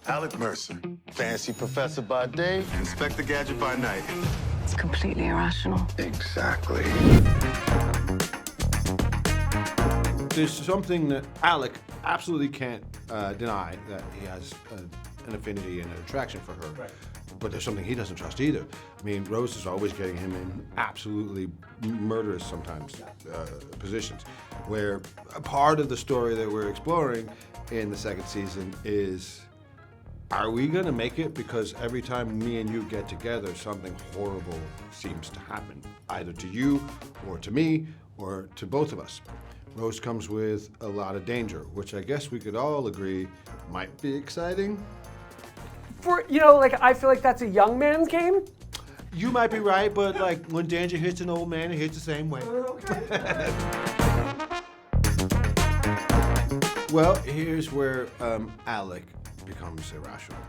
Alec Mercer, fancy professor by day, Inspector Gadget by night. It's completely irrational. Exactly. There's something that Alec absolutely can't deny, that he has an affinity and an attraction for her. Right. But there's something he doesn't trust either. I mean, Rose is always getting him in absolutely murderous, sometimes, positions. Where a part of the story that we're exploring in the second season is, are we gonna make it? Because every time me and you get together, something horrible seems to happen, either to you or to me or to both of us. Rose comes with a lot of danger, which I guess we could all agree might be exciting. I feel like that's a young man's game. You might be right, but like when danger hits an old man, it hits the same way. Okay. Well, here's where Alec becomes irrational.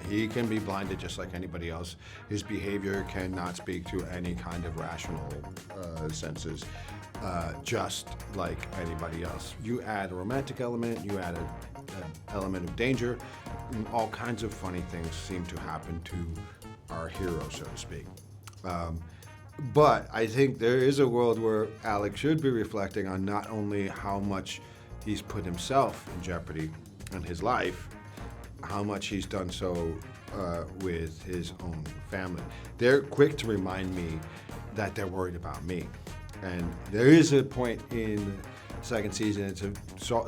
He can be blinded just like anybody else. His behavior cannot speak to any kind of rational senses, just like anybody else. You add a romantic element, you add an element of danger, and all kinds of funny things seem to happen to our hero, so to speak. But I think there is a world where Alec should be reflecting on not only how much he's put himself in jeopardy in his life, how much he's done so with his own family. They're quick to remind me that they're worried about me. And there is a point in the second season, it's a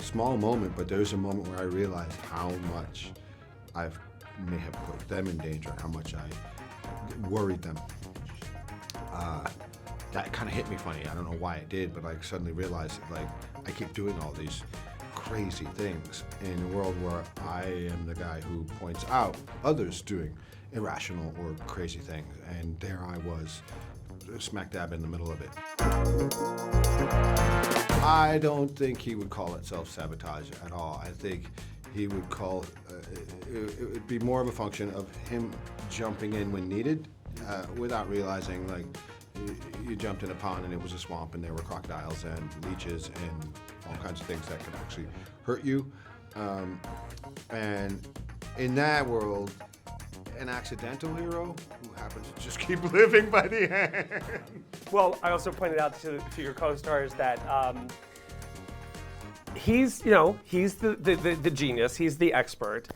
small moment, but there's a moment where I realize how much I may have put them in danger, how much I worried them. That kind of hit me funny. I don't know why it did, but I suddenly realized that, like, I keep doing all these crazy things in a world where I am the guy who points out others doing irrational or crazy things, and there I was, smack dab in the middle of it. I don't think he would call it self-sabotage at all. I think he would call it would be more of a function of him jumping in when needed, without realizing, like, you jumped in a pond and it was a swamp and there were crocodiles and leeches and all kinds of things that could actually hurt you. And in that world, an accidental hero who happens to just keep living by the hand. Well, I also pointed out to your co-stars that he's the genius, he's the expert,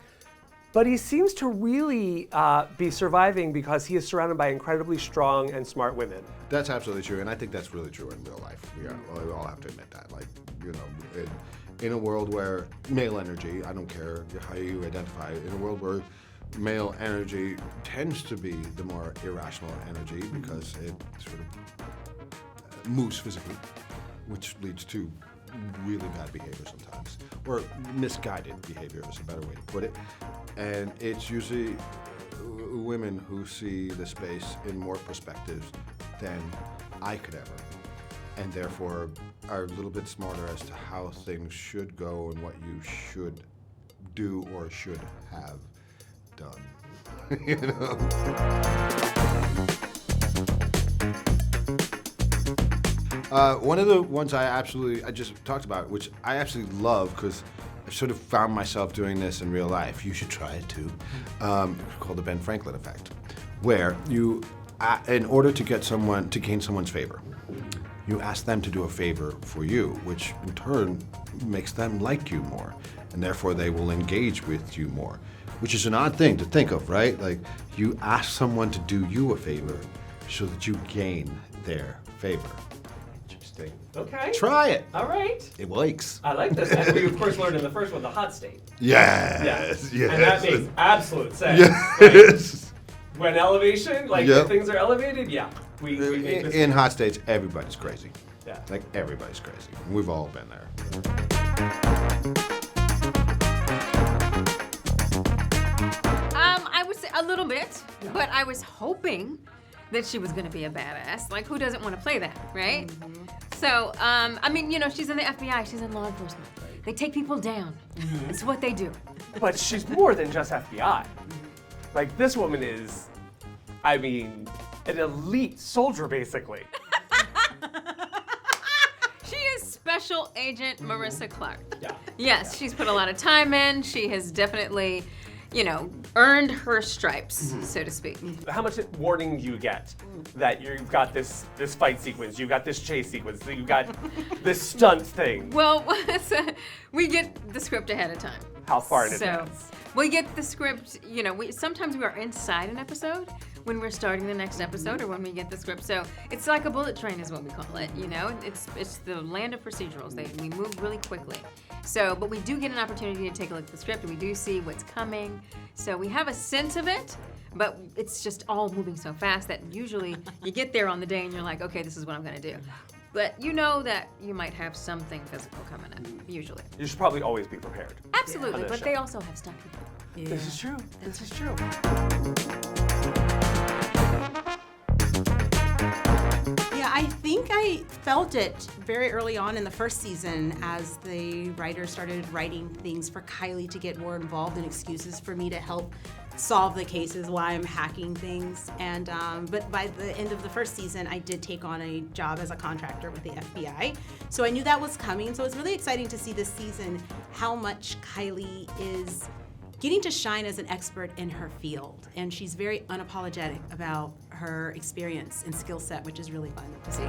but he seems to really be surviving because he is surrounded by incredibly strong and smart women. That's absolutely true, and I think that's really true in real life. We all have to admit that. Like, in a world where male energy, I don't care how you identify it, in a world where male energy tends to be the more irrational energy because it sort of moves physically, which leads to really bad behavior sometimes, or misguided behavior is a better way to put it. And it's usually women who see the space in more perspectives than I could ever, and therefore are a little bit smarter as to how things should go and what you should do or should have done. You know? One of the ones I just talked about, which I absolutely love because I've sort of found myself doing this in real life. You should try it too. Called the Ben Franklin effect, where you, in order to gain someone's favor, you ask them to do a favor for you, which in turn makes them like you more, and therefore they will engage with you more, which is an odd thing to think of, right? Like, you ask someone to do you a favor so that you gain their favor. Interesting. Okay. Try it. All right. It works. I like this. And we, of course, learned in the first one the hot state. Yes. Yes. And that makes absolute sense. Yes. Like, when elevation, like Yep. if things are elevated, yeah. We make this. In hot states, everybody's crazy. Yeah. Like, everybody's crazy. We've all been there. I would say a little bit, but I was hoping that she was gonna be a badass. Like, who doesn't want to play that, right? Mm-hmm. So, I mean, she's in the FBI, she's in law enforcement. They take people down. Mm-hmm. It's what they do. But she's more than just FBI. Like, this woman is, I mean, an elite soldier, basically. She is Special Agent Marissa Clark. Yeah. Yes, she's put a lot of time in. She has definitely, earned her stripes, so to speak. How much warning do you get that you've got this fight sequence, you've got this chase sequence, you've got this stunt thing? Well, we get the script ahead of time. How far in advance? We get the script, sometimes we are inside an episode when we're starting the next episode or when we get the script. So it's like a bullet train is what we call it, It's the land of procedurals. We move really quickly. So, but we do get an opportunity to take a look at the script and we do see what's coming. So we have a sense of it, but it's just all moving so fast that usually you get there on the day and you're like, okay, this is what I'm gonna do. But you know that you might have something physical coming up, usually. You should probably always be prepared. Absolutely, but they also have stunt people. Yeah. This is true. This is true. Yeah, I think I felt it very early on in the first season as the writers started writing things for Kylie to get more involved and excuses for me to help solve the cases while I'm hacking things. And but by the end of the first season, I did take on a job as a contractor with the FBI. So I knew that was coming. So it's really exciting to see this season how much Kylie is getting to shine as an expert in her field. And she's very unapologetic about her experience and skill set, which is really fun to see.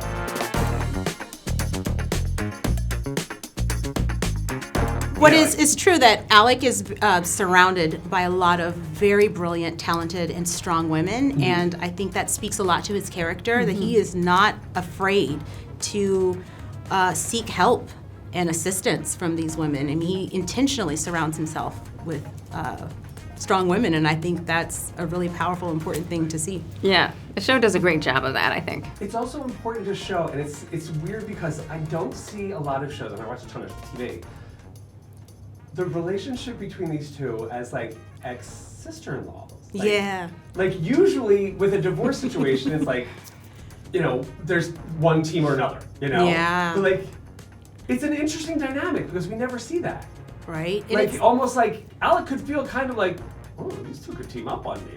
What is true that Alec is surrounded by a lot of very brilliant, talented, and strong women, and I think that speaks a lot to his character, that he is not afraid to seek help and assistance from these women, and he intentionally surrounds himself with strong women, and I think that's a really powerful, important thing to see. Yeah, the show does a great job of that, I think. It's also important to show, and it's weird because I don't see a lot of shows, and I watch a ton of TV, the relationship between these two as like ex-sister-in-laws. Like, Yeah. Like usually with a divorce situation, it's like, there's one team or another, Yeah. But like, it's an interesting dynamic because we never see that. Right? And Like almost like Alec could feel kind of like, oh, these two could team up on me.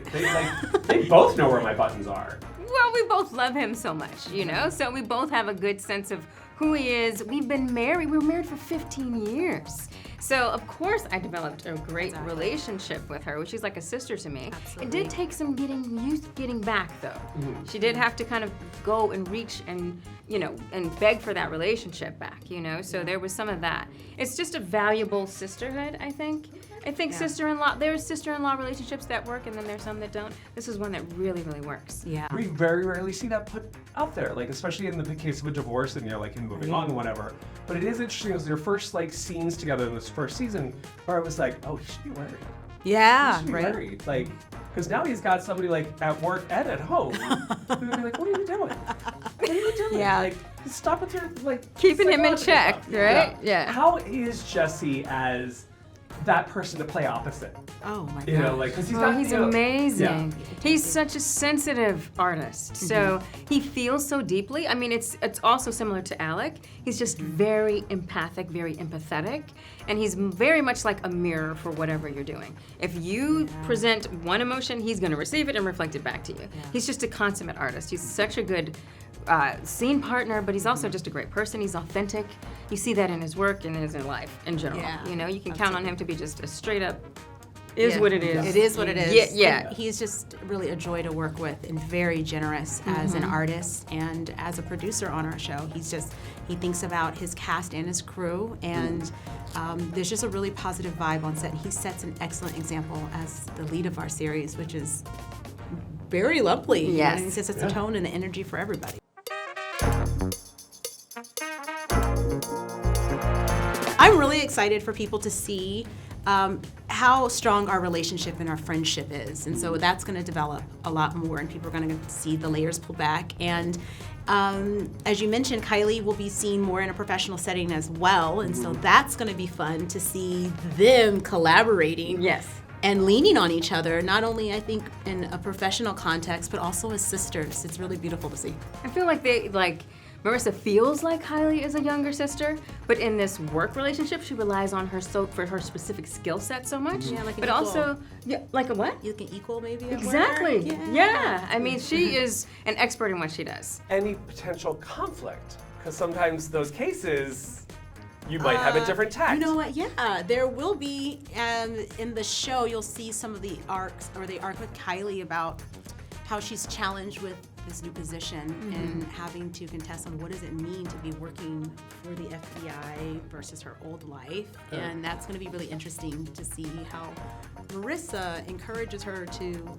They both know where my buttons are. Well, we both love him so much, so we both have a good sense of who he is. We've been married, we were married for 15 years. So of course I developed a great relationship with her, which is like a sister to me. Absolutely. It did take some getting back though. She did have to kind of go and reach and, and beg for that relationship back, so there was some of that. It's just a valuable sisterhood, I think. I think there's sister-in-law relationships that work and then there's some that don't. This is one that really, really works. Yeah. We very rarely see that put out there, like especially in the case of a divorce and like in moving on, whatever. But it is interesting as their first like scenes together in this first season, where I was like, oh, he should be married. Yeah, He should be right. married, like, because now he's got somebody like at work and at home who would be like, what are you doing? What are you doing? Yeah. Like, stop with your like Keeping him in check, psychological right? stuff. Yeah. How is Jesse as that person to play opposite? Oh my God. Because he's Oh, got, he's amazing. He's such a sensitive artist. So he feels so deeply. I mean, it's also similar to Alec. He's just very empathic, very empathetic, and he's very much like a mirror for whatever you're doing. If you present one emotion, he's going to receive it and reflect it back to you. He's just a consummate artist. He's such a good scene partner, but he's also just a great person. He's authentic. You see that in his work and in his life in general. Yeah, You can count on him to be just a straight up is what it is. It is what it is. Yeah. And he's just really a joy to work with and very generous as an artist and as a producer on our show. He thinks about his cast and his crew, and there's just a really positive vibe on set. He sets an excellent example as the lead of our series, which is very lovely. Yes. He sets the tone and the energy for everybody. I'm really excited for people to see how strong our relationship and our friendship is. And so that's going to develop a lot more, and people are going to see the layers pull back. And as you mentioned, Kylie will be seen more in a professional setting as well. And so that's going to be fun to see them collaborating. Yes. And leaning on each other, not only, I think, in a professional context, but also as sisters. It's really beautiful to see. I feel like Marissa feels like Kylie is a younger sister, but in this work relationship, she relies on her for her specific skill set so much. Yeah, like an but equal. also, like a what? You can equal maybe at work? Exactly. Yeah. I mean, she is an expert in what she does. Any potential conflict, because sometimes those cases, You might have a different tact. You know what? Yeah, there will be. In the show, you'll see some of the arcs, or the arc with Kylie about how she's challenged with this new position and having to contest on what does it mean to be working for the FBI versus her old life. And that's going to be really interesting to see how Marissa encourages her to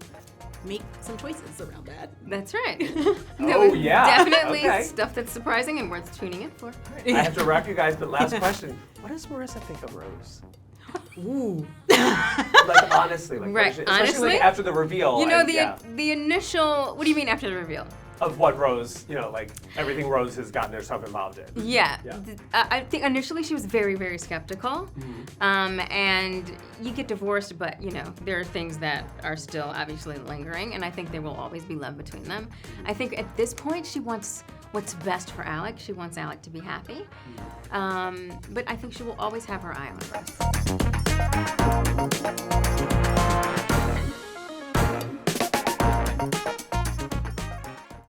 make some choices around that. That's right. Oh, yeah. Definitely Okay. stuff that's surprising and worth tuning in for. I have to wrap you guys, but last question. What does Marissa think of Rose? Ooh. Like, honestly. Like, Right, especially honestly? like, after the reveal. You know, and, the initial, what do you mean after the reveal? of what Rose, like everything Rose has gotten herself involved in. Yeah. Yeah. I think initially she was very, very skeptical. And you get divorced, but there are things that are still obviously lingering, and I think there will always be love between them. I think at this point she wants what's best for Alec. She wants Alec to be happy. But I think she will always have her eye on Rose.